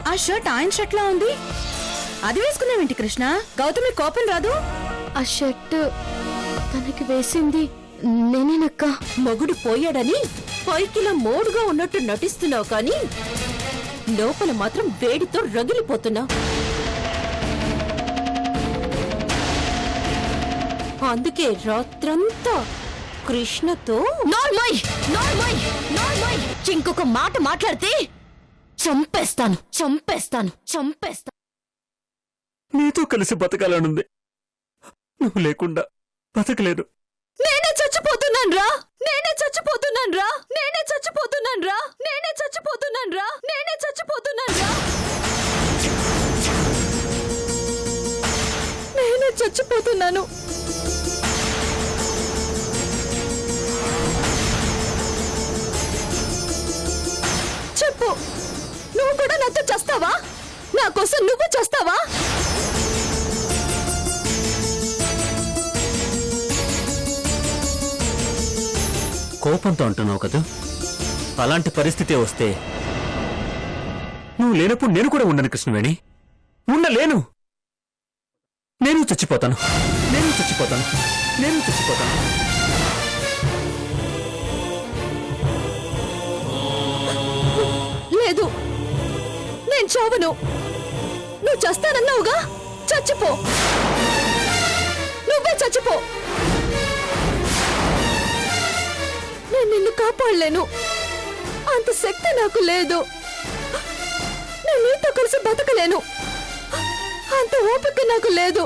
ఆ షర్ట్ ఆయన షర్ట్ లా ఉంది. అది వేసుకున్నావేంటి కృష్ణ? గౌతమి కోపం రాదు? ఆ షర్ట్ తనకి వేసింది నేనేనక్క. మొగుడు పోయాడని పైకిలా మోడుగా ఉన్నట్టు నటిస్తున్నావు కానీ లోపల మాత్రం వేడితో రగిలిపోతున్నావు. అందుకే రాత్రంతా కృష్ణతో ఇంకొక మాట మాట్లాడితే చంపేస్తాను. నీతో కలిసి బతకాలనుంది. నువ్వు లేకుండా బతకలేను. నేనే చచ్చిపోతున్నాను రా. చెప్పు, నువ్వు కూడా నాతో చేస్తావా? నా కోసం నువ్వు చేస్తావా? కోపంతో అంటున్నావు కదా. అలాంటి పరిస్థితి వస్తే నువ్వు లేనప్పుడు నేను కూడా ఉండను కృష్ణవేణి. ఉండలేను. నేను చచ్చిపోతాను. లేదు, నేను చావను. నువ్వు చేస్తానన్నావుగా, చచ్చిపో. నువ్వే చచ్చిపో. నేను నిన్ను కాపాడలేను. అంత శక్తి నాకు లేదు. నేను నీతో కలిసి బతకలేను. అంత ఓపిక నాకు లేదు.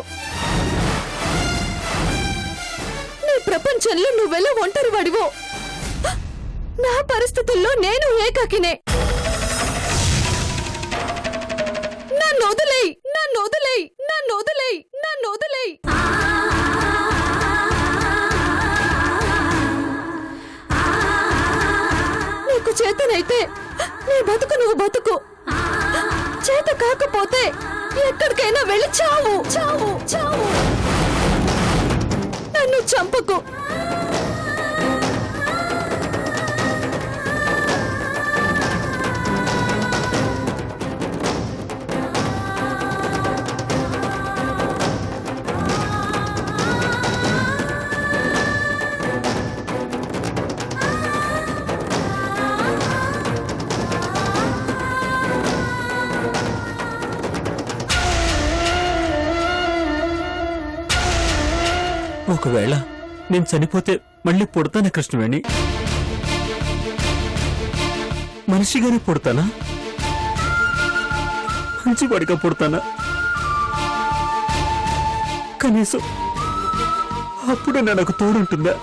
నీ ప్రపంచంలో నువ్వెలా ఒంటరి వాడివో, నా పరిస్థితుల్లో నేను ఏకాకినే. నన్ను వదిలేయ్. నీకు చేతనైతే నీ బతుకు నువ్వు బతుకు. చేత కాకపోతే ఎక్కడికైనా వెళ్ళి చావు. నన్ను చంపకు. ఒకవేళ నేను చనిపోతే మళ్ళీ పుడతానా కృష్ణవేణి? మనిషిగానే పుడతానా? మంచివాడిగా పుడతానా? కనీసం అప్పుడే నాకు తోడుంటుందా?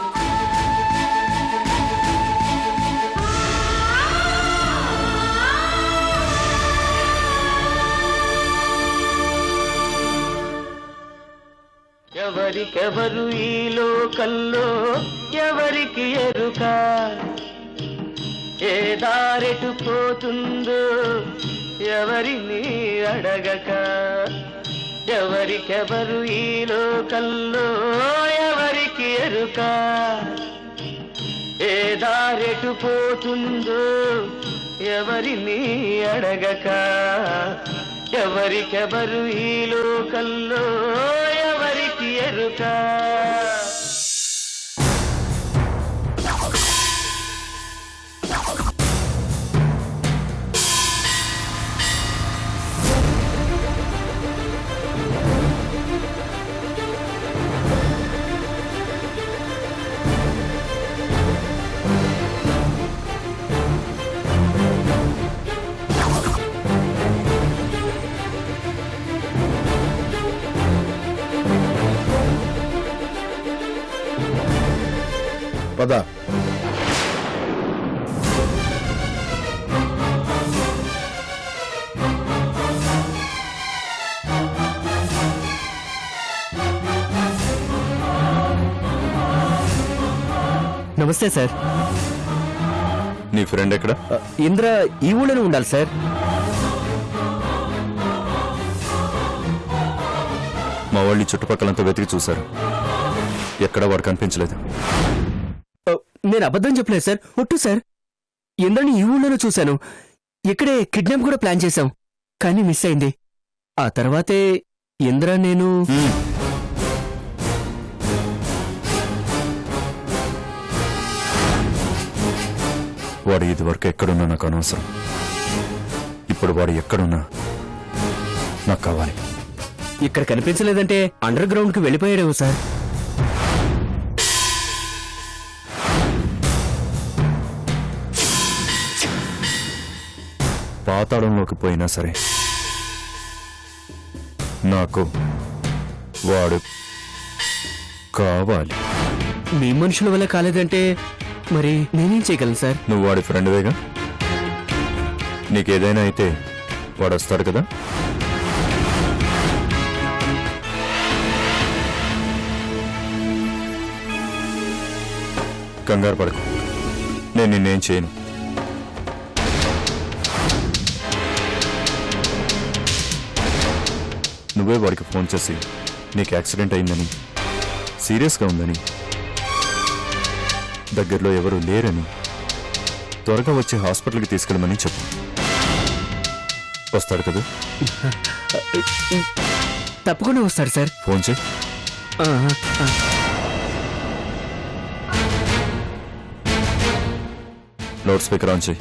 ఎవరికెవరు ఈ లోకంలో ఎవరికి ఎరుక, ఏ దారెటు పోతుందో ఎవరిని అడగక. ఎవరికెవరు ఈ లోకంలో ఎవరికి ఎరుక, ఏ దారెటు పోతుందో ఎవరిని అడగక. ఎవరికెవరు ఈ లోకంలో ఎవరికి ఎరుక. పద. నమస్తే సార్. నీ ఫ్రెండ్ ఎక్కడ? ఇంద్ర ఈ ఊళ్ళోనే ఉండాలి సార్. మా వాళ్ళు చుట్టుపక్కలంతా వెతికి చూశారు. ఎక్కడ వాడు కనిపించలేదు. నేను అబద్ధం చెప్పలేదు సార్, ఒట్టు సార్. ఇంద్రని ఈ ఊళ్ళోనే చూశాను. ఇక్కడే కిడ్నాప్ కూడా ప్లాన్ చేశాం. కానీ మిస్ అయింది. ఆ తర్వాతే ఇంద్ర నేను వాడు ఇదివరకు ఎక్కడున్నా నాకు అనవసరం. ఇప్పుడు వాడు ఎక్కడున్నా నాకు కావాలి. ఇక్కడ కనిపించలేదంటే అండర్ గ్రౌండ్ కి వెళ్ళిపోయాడేమో సార్. పాతాళంలోకి పోయినా సరే నాకు వాడు కావాలి. మీ మనుషుల వల్ల కాలేదంటే మరి నేనేం చేయగలను సార్? నువ్వు వాడి ఫ్రెండ్వేగా. నీకేదైనా అయితే వాడు వస్తాడు కదా. కంగారు పడకు, నేను నిన్నేం చేయను. నువ్వే వాడికి ఫోన్ చేసి నీకు యాక్సిడెంట్ అయిందని, సీరియస్గా ఉందని, దగ్గరలో ఎవరూ లేరని, త్వరగా వచ్చి హాస్పిటల్కి తీసుకెళ్ళమని చెప్పు. వస్తాడు కదా. తప్పకుండా వస్తాడు సార్. ఫోన్ చేయి. లౌడ్ స్పీకర్ ఆన్ చేయి.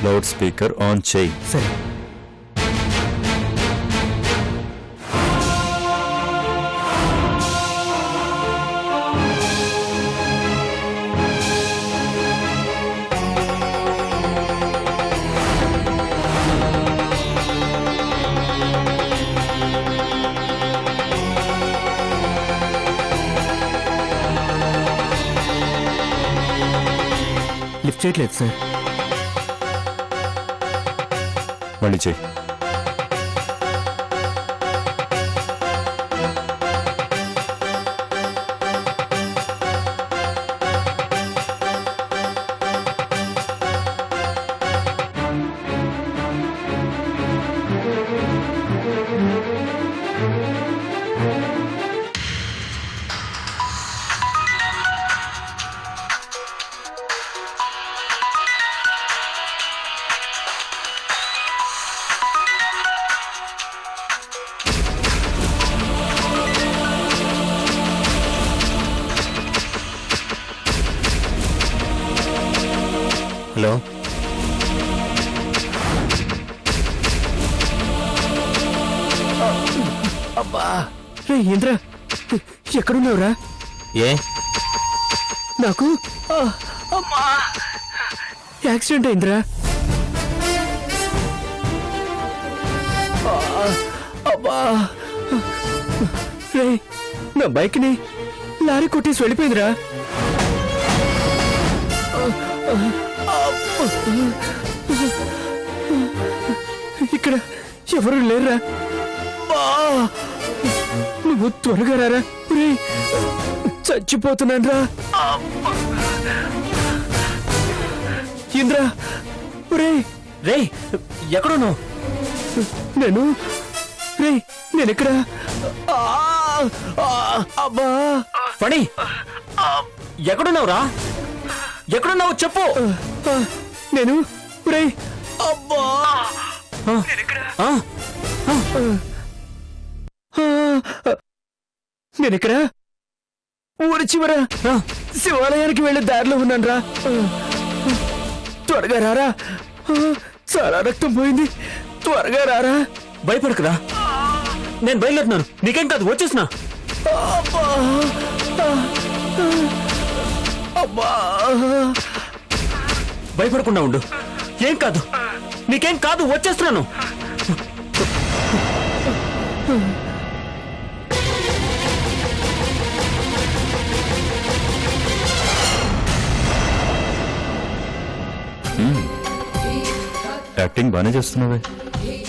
లౌడ్ స్పీకర్ ఆన్ చేయి. సరే. లిఫ్ట్ చేయట్లేదు సార్. మళ్ళీ చేయి. హలో. అబ్బా రే ఇంద్ర, ఎక్కడున్నావురా? ఏ నాకు అమ్మా యాక్సిడెంట్ అయిందిరా. అబ్బా రే, నా బైక్ ని లారీ కొట్టేసి వెళ్ళిపోయిందిరా. ఇక్కడ ఎవరు లేరురా. నువ్వు త్వరగా రారా. చచ్చిపోతున్నాను రా. ఇంద్ర రే. రే ఎక్కడున్నావు? నేనెక్కడ? అబ్బా ఫణి ఎక్కడున్నావురా? ఎక్కడున్నావు చెప్పు. నేను అబ్బా నేనెక్కడ? ఊరి చివర శివాలయానికి వెళ్ళే దారిలో ఉన్నాను రా. త్వరగా రారా. చాలా రక్తం పోయింది. త్వరగా రారా. భయపడకురా, నేను బయలుదేరుతున్నాను. నీకేం కాదు, వచ్చేసినా. భయపడకుండా ఉండు, ఏం కాదు, నీకేం కాదు, వచ్చేస్తున్నాను. యాక్టింగ్ బాగానే చేస్తున్నావే.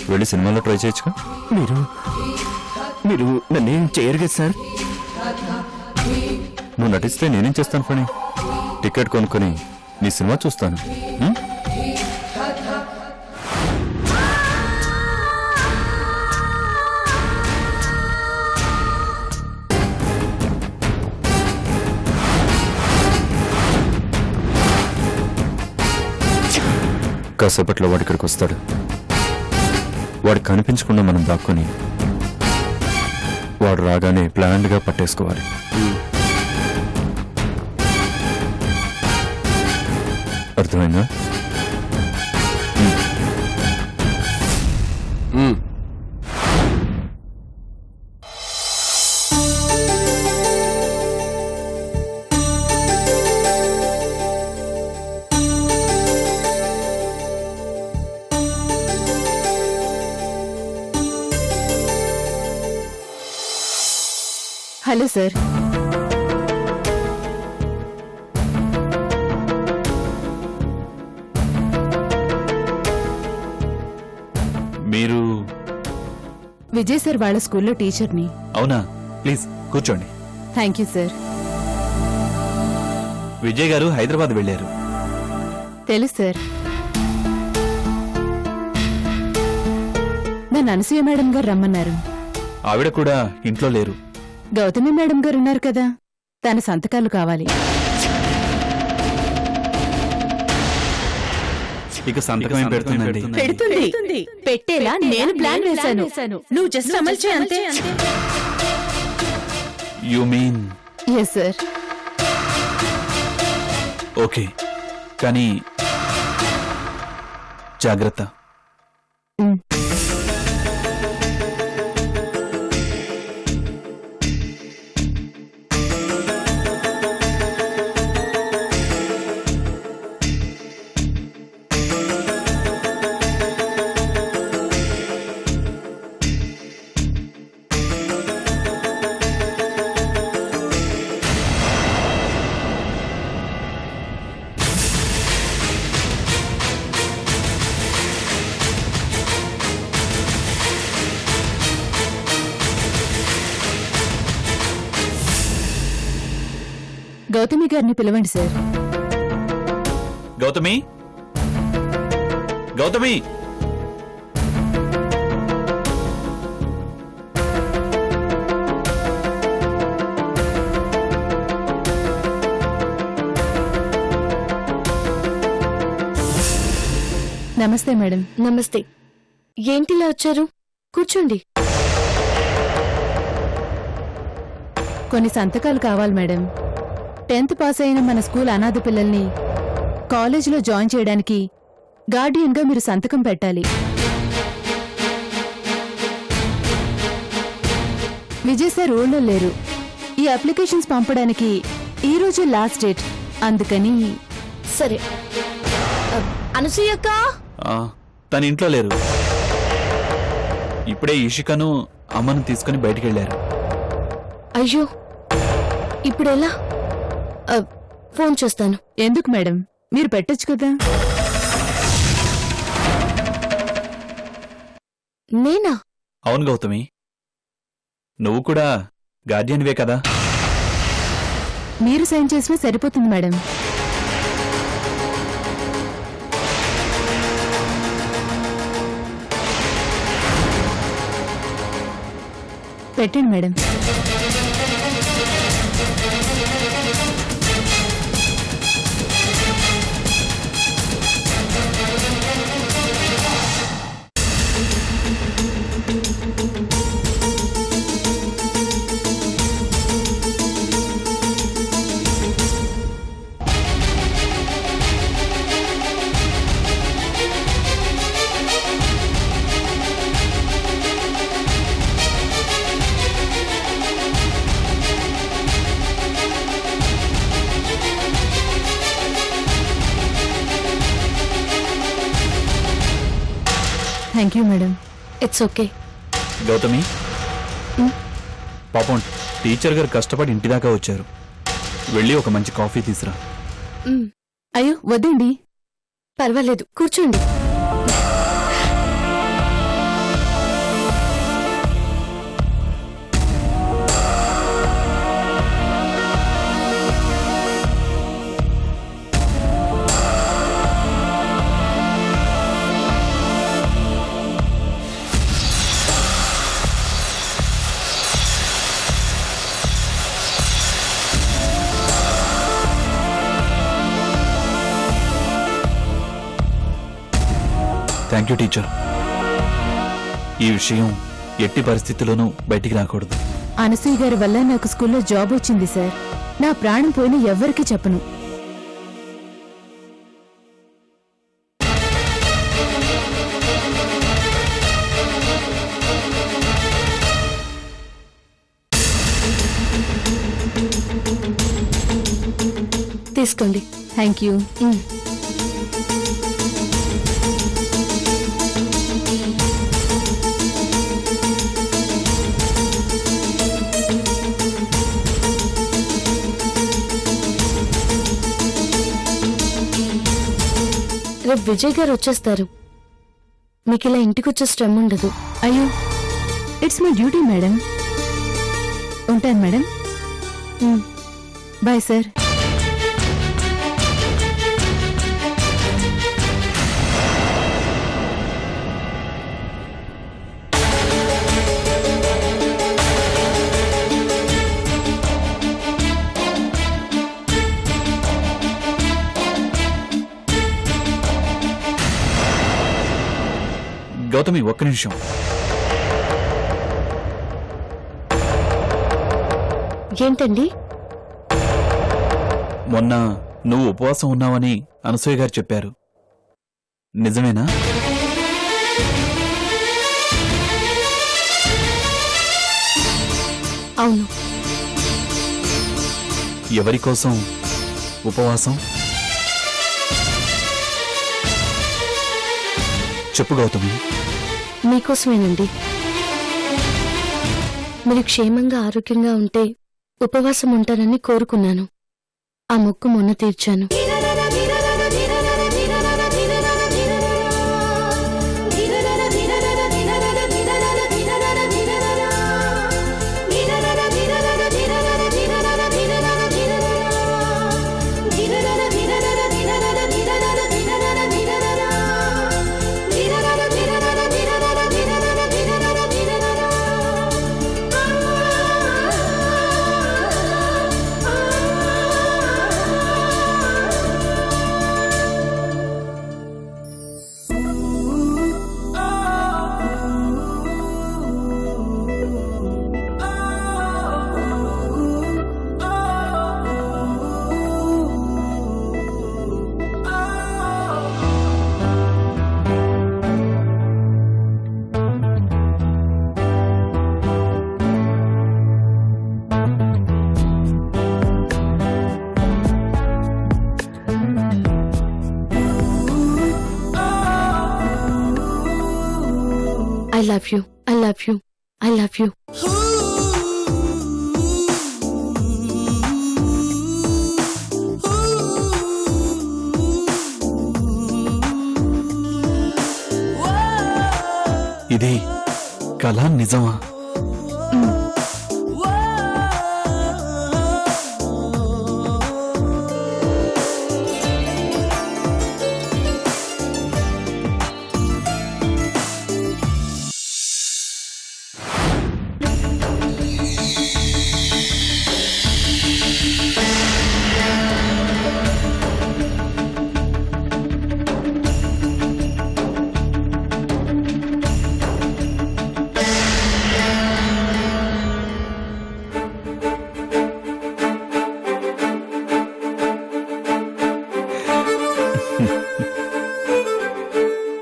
వెళ్ళి సినిమాలో ట్రై చేయొచ్చుగా. మీరు నన్నేం చేయరు కదా సార్. నువ్వు నటిస్తే నేనేం చేస్తాను ఫణి? టికెట్ కొనుక్కొని నీ సినిమా చూస్తాను. కాసేపట్లో వాడు ఇక్కడికి వస్తాడు. వాడు కనిపించకుండా మనం దాక్కుని వాడు రాగానే ప్లాన్డ్గా పట్టేసుకోవాలి. అర్థమైందా? Hello sir. మీరు విజయ్ సార్ వాళ్ళ స్కూల్లో టీచర్ని. అవునా? ప్లీజ్ కూర్చోండి. Thank you sir. విజయ్ గారు హైదరాబాద్ వెళ్ళారు. తెలుసు సార్. నన్ను అనసూయ మేడం గారు రమ్మన్నారు. ఆవిడ కూడా ఇంట్లో లేరు. గౌతమి మేడం గారు ఉన్నారు కదా, తన సంతకాలు కావాలి. ఇక సంతకం ఏం పెడుతుందండి? పెడుతుంది. పెట్టేలా నేను ప్లాన్ వేశాను. నువ్వు జస్ట్ అమలు చేయి అంతే. You mean? Yes sir. Okay, కానీ జాగ్రత్త. గౌతమి గారిని పిలవండి సార్. గౌతమి, గౌతమి, నమస్తే మేడం. నమస్తే. ఏంటిలా వచ్చారు? కూర్చోండి. కొన్ని సంతకాలు కావాలి మేడం. 10th పాస్ అయిన మన స్కూల్ అనాథ పిల్లల్ని కాలేజీలో జాయిన్ చేయడానికి గార్డియన్గా మీరు సంతకం పెట్టాలి. విజయ్ సార్ ఊళ్ళో లేరు. ఈ అప్లికేషన్స్ పంపడానికి ఈ రోజు లాస్ట్ డేట్. అందుకని సరే. అనసూయక్క, తన ఇంట్లో లేరు. ఇప్పుడే ఇషికను అమ్మను తీసుకుని బయటికి వెళ్ళారు. అయ్యో, ఇప్పుడెలా? ఫోన్ చేస్తాను. ఎందుకు మేడం, మీరు పెట్టొచ్చు కదా. నేనా? అవును గౌతమి, నువ్వు కూడా గార్డియన్వే కదా. మీరు సైన్ చేసినా సరిపోతుంది మేడం. పెట్టండి madam. Thank you madam. It's okay. Gautami, పాపం టీచర్ గారు కష్టపడి ఇంటి దాకా వచ్చారు. వెళ్ళి ఒక మంచి కాఫీ తీసురా. అయ్యో వద్దండి. పర్వాలేదు, కూర్చోండి. Thank you teacher. ఈ విషయం ఎట్టి పరిస్థితుల్లోనూ బయటికి రాకూడదు. అనసూయ గారి వల్ల నాకు స్కూల్లో జాబ్ వచ్చింది సార్. నా ప్రాణం పోయిన ఎవ్వరికీ చెప్పను. తీసుకోండి. Thank you. రేపు విజయ్ గారు వచ్చేస్తారు. మీకు ఇలా ఇంటికి వచ్చే శ్రమ ఉండదు. అయ్యో, ఇట్స్ మై డ్యూటీ మేడం. ఉంటాను మేడం. Bye sir. గౌతమి, ఒక్క నిమిషం. ఏంటండి? మొన్న నువ్వు ఉపవాసం ఉన్నావని అనసూయ గారు చెప్పారు. నిజమేనా? అవును. ఎవరి కోసం ఉపవాసం? చెప్పు గౌతమి. మీకోసమేనండి. మీరు క్షేమంగా ఆరోగ్యంగా ఉంటే ఉపవాసం ఉంటానని కోరుకున్నాను. ఆ మొక్కు మొన్న తీర్చాను. I love you. I love you. I love you. ఇది కళ నిజమా?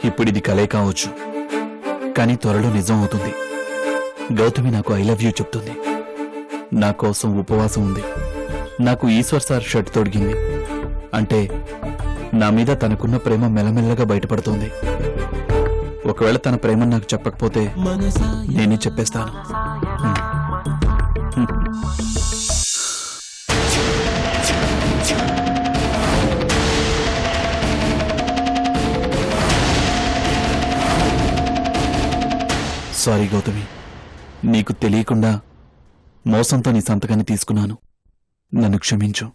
ఇప్పుడిది కలే కావచ్చు, కానీ త్వరలో నిజం అవుతుంది. గౌతమి నాకు ఐ లవ్ యూ చెప్తుంది. నా కోసం ఉపవాసం ఉంది. నాకు ఈశ్వర్ సార్ షర్ట్ తొడిగింది. అంటే నా మీద తనకున్న ప్రేమ మెల్లమెల్లగా బయటపడుతోంది. ఒకవేళ తన ప్రేమ నాకు చెప్పకపోతే నేనే చెప్పేస్తాను. సారీ గౌతమి, నీకు తెలియకుండా మోసంతో నీ సంతకాన్ని తీసుకున్నాను. నన్ను క్షమించు.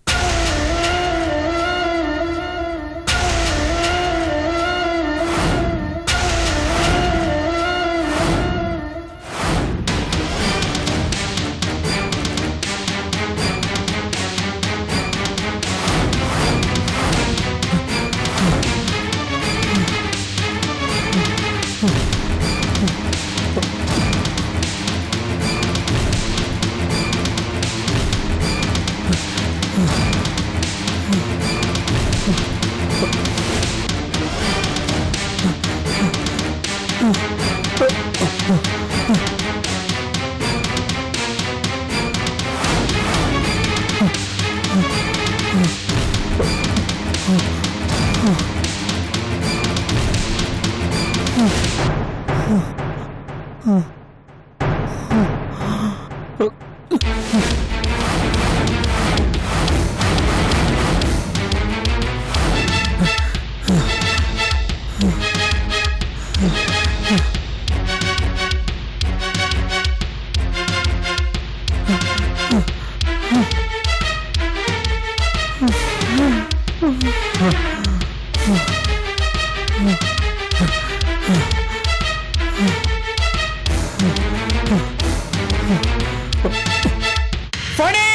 ఫణి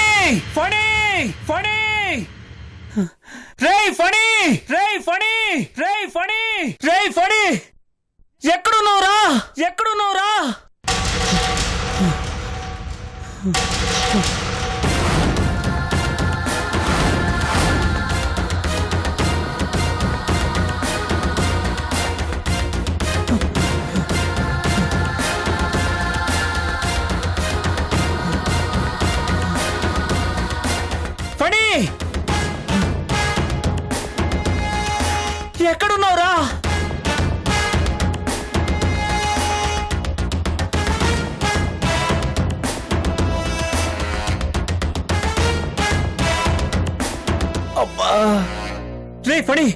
ఫణి ఫణి రేయ్ ఫణి రేయ్ ఫణి రేయ్ ఫణి రేయ్ ఫణి ఎక్కడున్నావురా ఎక్కడున్నావురా ఫణి ఎక్కడున్నావురా అబ్బా రే ఫణి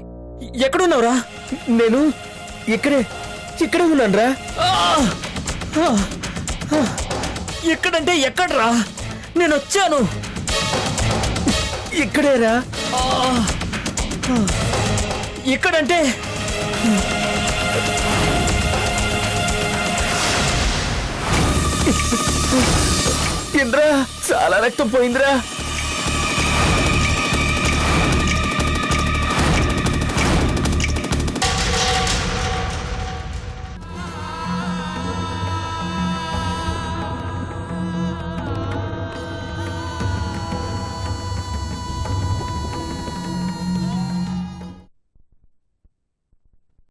ఎక్కడున్నావురా నేను ఇక్కడే ఉన్నాను రా ఎక్కడంటే ఎక్కడ్రా నేను వచ్చాను ఇక్కడేరా ఇక్కడంటే ఇంద్రా చాలా రక్తం పోయిందిరా